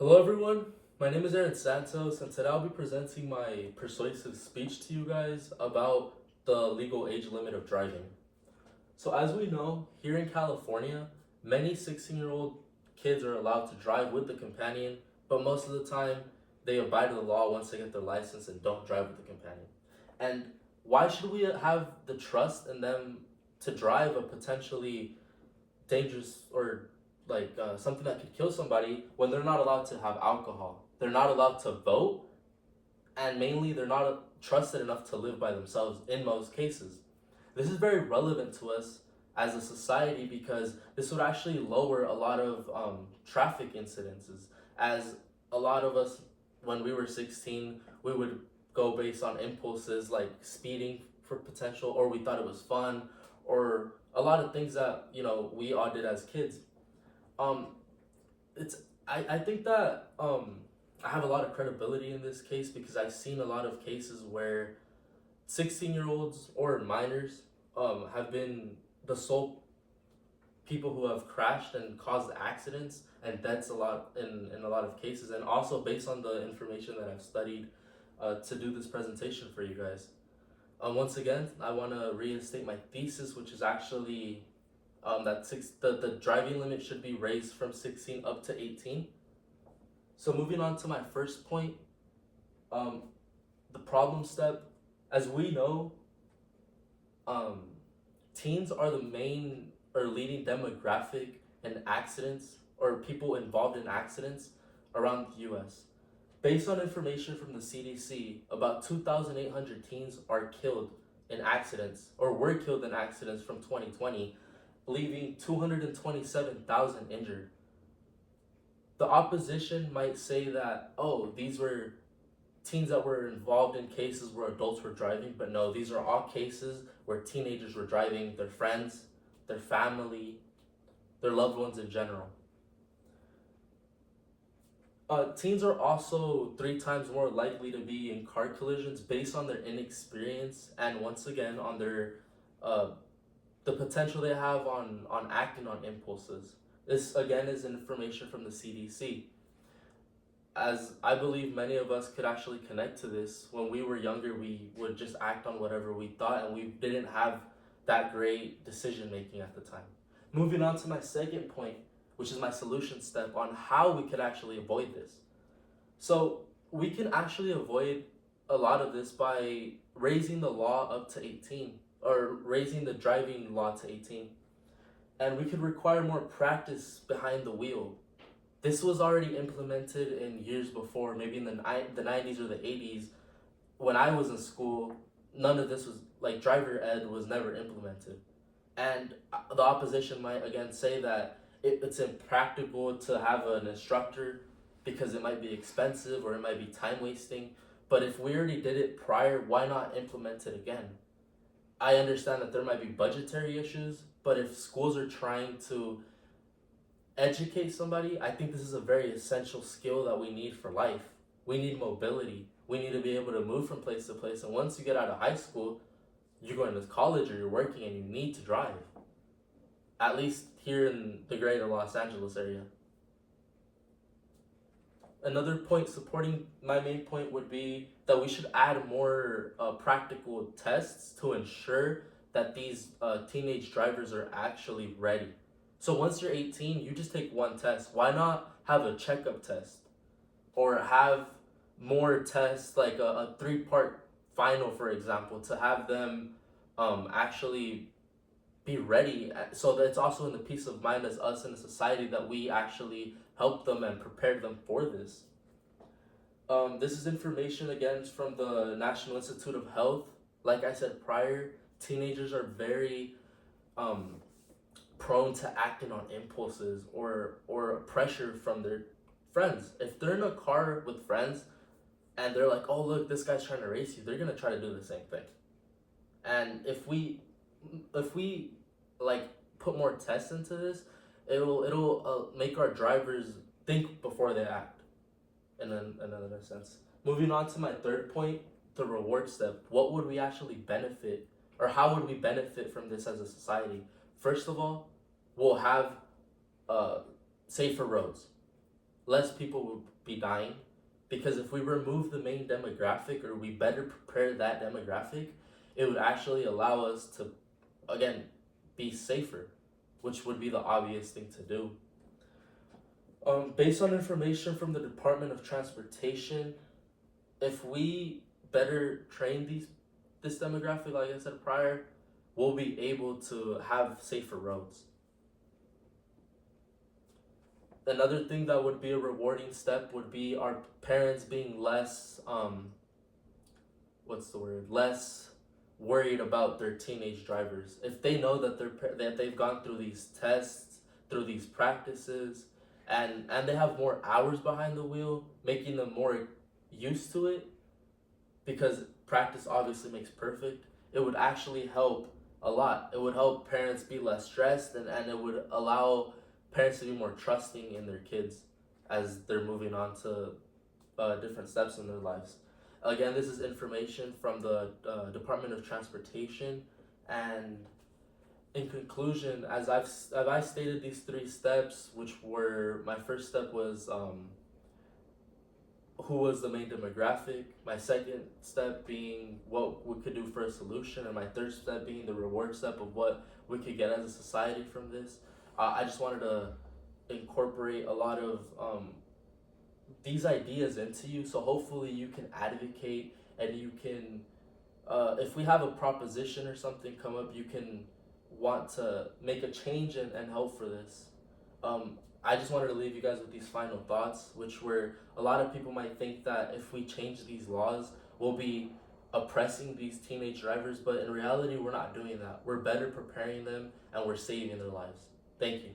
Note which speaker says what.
Speaker 1: Hello, everyone. My name is Aaron Santos, and today I'll be presenting my persuasive speech to you guys about the legal age limit of driving. So, as we know, here in California, many 16-year-old kids are allowed to drive with the companion, but most of the time, they abide by the law once they get their license and don't drive with the companion. And why should we have the trust in them to drive a potentially dangerous or something that could kill somebody when they're not allowed to have alcohol? They're not allowed to vote, and mainly they're not trusted enough to live by themselves in most cases. This is very relevant to us as a society because this would actually lower a lot of traffic incidences. As a lot of us, when we were 16, we would go based on impulses like speeding for potential, or we thought it was fun, or a lot of things that we all did as kids. Um, it's I think that I have a lot of credibility in this case because I've seen a lot of cases where 16-year-olds or minors have been the sole people who have crashed and caused accidents and deaths a lot in a lot of cases, and also based on the information that I've studied to do this presentation for you guys. Once again, I want to reinstate my thesis, which is actually the driving limit should be raised from 16 up to 18. So moving on to my first point, um, the problem step. As we know, um, teens are the main or leading demographic in accidents or people involved in accidents around the U.S. Based on information from the CDC, about 2,800 teens are killed in accidents or were killed in accidents from 2020, leaving 227,000 injured. The opposition might say that, oh, these were teens that were involved in cases where adults were driving, but no, these are all cases where teenagers were driving their friends, their family, their loved ones in general. Teens are also 3 times more likely to be in car collisions based on their inexperience and once again on their uh, the potential they have on acting on impulses. This again is information from the CDC. As I believe many of us could actually connect to this, when we were younger, we would just act on whatever we thought, and we didn't have that great decision making at the time. Moving on to my second point, which is my solution step on how we could actually avoid this. So, we can actually avoid a lot of this by raising the law up to 18, or raising the driving law to 18. And we could require more practice behind the wheel. This was already implemented in years before, maybe in the 90s or the 80s. When I was in school, none of this was, like, driver ed was never implemented. And the opposition might again say that it's impractical to have an instructor because it might be expensive or it might be time wasting. But if we already did it prior, why not implement it again? I understand that there might be budgetary issues, but if schools are trying to educate somebody, I think this is a very essential skill that we need for life. We need mobility. We need to be able to move from place to place. And once you get out of high school, you're going to college or you're working and you need to drive. At least here in the greater Los Angeles area. Another point supporting my main point would be that we should add more practical tests to ensure that these teenage drivers are actually ready. So once you're 18, you just take one test. Why not have a checkup test? Or have more tests, like a 3-part final, for example, to have them actually be ready, so that it's also in the peace of mind as us in a society that we actually help them and prepare them for this. This is information again from the National Institute of Health. Like I said prior, teenagers are very prone to acting on impulses or pressure from their friends. If they're in a car with friends and they're like, "Oh, look, this guy's trying to race you," they're gonna try to do the same thing. And if we like put more tests into this, it'll make our drivers think before they act. In another sense. Moving on to my third point, the reward step. What would we actually benefit, or how would we benefit from this as a society? First of all, we'll have safer roads. less people will be dying. Because if we remove the main demographic, or we better prepare that demographic, it would actually allow us to, again, be safer, which would be the obvious thing to do. Based on information from the Department of Transportation, if we better train this demographic, like I said prior, we'll be able to have safer roads. Another thing that would be a rewarding step would be our parents being less less worried about their teenage drivers. If they know that they've gone through these tests, through these practices, and they have more hours behind the wheel, making them more used to it, because practice obviously makes perfect. It would actually help a lot. It would help parents be less stressed, and it would allow parents to be more trusting in their kids as they're moving on to different steps in their lives. Again, this is information from the Department of Transportation, and in conclusion, as I stated these 3 steps, which were, my first step was who was the main demographic, my second step being what we could do for a solution, and my third step being the reward step of what we could get as a society from this. I just wanted to incorporate a lot of these ideas into you, so hopefully you can advocate, and you can, if we have a proposition or something come up, you can want to make a change and help for this. I just wanted to leave you guys with these final thoughts, which were, a lot of people might think that if we change these laws, we'll be oppressing these teenage drivers, but in reality, we're not doing that. We're better preparing them, and we're saving their lives. Thank you.